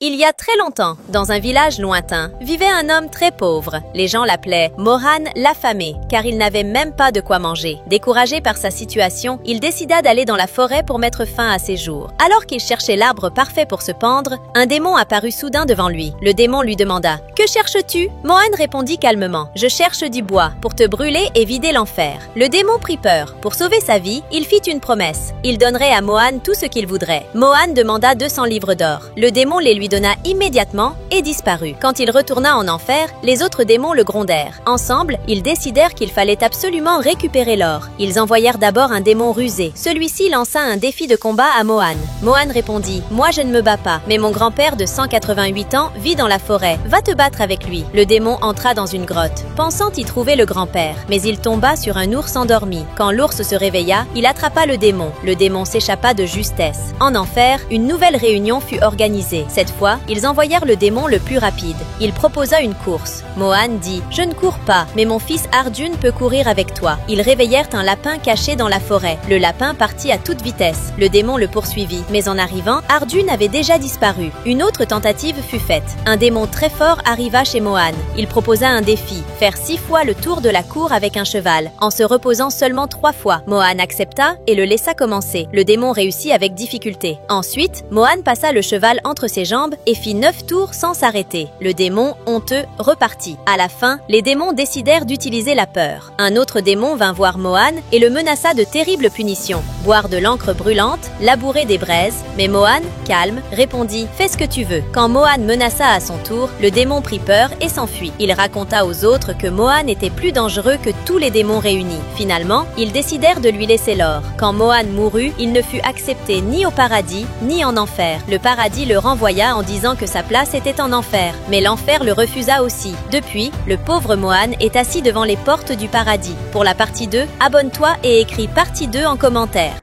Il y a très longtemps, dans un village lointain, vivait un homme très pauvre. Les gens l'appelaient Mohan l'affamé, car il n'avait même pas de quoi manger. Découragé par sa situation, il décida d'aller dans la forêt pour mettre fin à ses jours. Alors qu'il cherchait l'arbre parfait pour se pendre, un démon apparut soudain devant lui. Le démon lui demanda « Que cherches-tu » Mohan répondit calmement « Je cherche du bois pour te brûler et vider l'enfer. » Le démon prit peur. Pour sauver sa vie, il fit une promesse. Il donnerait à Mohan tout ce qu'il voudrait. Mohan demanda 200 livres d'or. Le démon les lui donna immédiatement et disparut. Quand il retourna en enfer, les autres démons le grondèrent. Ensemble, ils décidèrent qu'il fallait absolument récupérer l'or. Ils envoyèrent d'abord un démon rusé. Celui-ci lança un défi de combat à Mohan. Mohan répondit « Moi je ne me bats pas, mais mon grand-père de 188 ans vit dans la forêt. Va te battre avec lui. » Le démon entra dans une grotte, pensant y trouver le grand-père. Mais il tomba sur un ours endormi. Quand l'ours se réveilla, il attrapa le démon. Le démon s'échappa de justesse. En enfer, une nouvelle réunion fut organisée. Cette fois, ils envoyèrent le démon le plus rapide. Il proposa une course. Mohan dit « Je ne cours pas, mais mon fils Arjun peut courir avec toi. » Ils réveillèrent un lapin caché dans la forêt. Le lapin partit à toute vitesse. Le démon le poursuivit. Mais en arrivant, Arjun avait déjà disparu. Une autre tentative fut faite. Un démon très fort arriva chez Mohan. Il proposa un défi, faire 6 fois le tour de la cour avec un cheval, en se reposant seulement 3 fois. Mohan accepta et le laissa commencer. Le démon réussit avec difficulté. Ensuite, Mohan passa le cheval entre ses jambes et fit 9 tours sans s'arrêter. Le démon, honteux, repartit. À la fin, les démons décidèrent d'utiliser la peur. Un autre démon vint voir Mohan et le menaça de terribles punitions. Boire de l'encre brûlante, labourer des braises. Mais Mohan, calme, répondit « Fais ce que tu veux ». Quand Mohan menaça à son tour, le démon prit peur et s'enfuit. Il raconta aux autres que Mohan était plus dangereux que tous les démons réunis. Finalement, ils décidèrent de lui laisser l'or. Quand Mohan mourut, il ne fut accepté ni au paradis, ni en enfer. Le paradis le renvoya en disant que sa place était en enfer. Mais l'enfer le refusa aussi. Depuis, le pauvre Mohan est assis devant les portes du paradis. Pour la partie 2, abonne-toi et écris partie 2 en commentaire.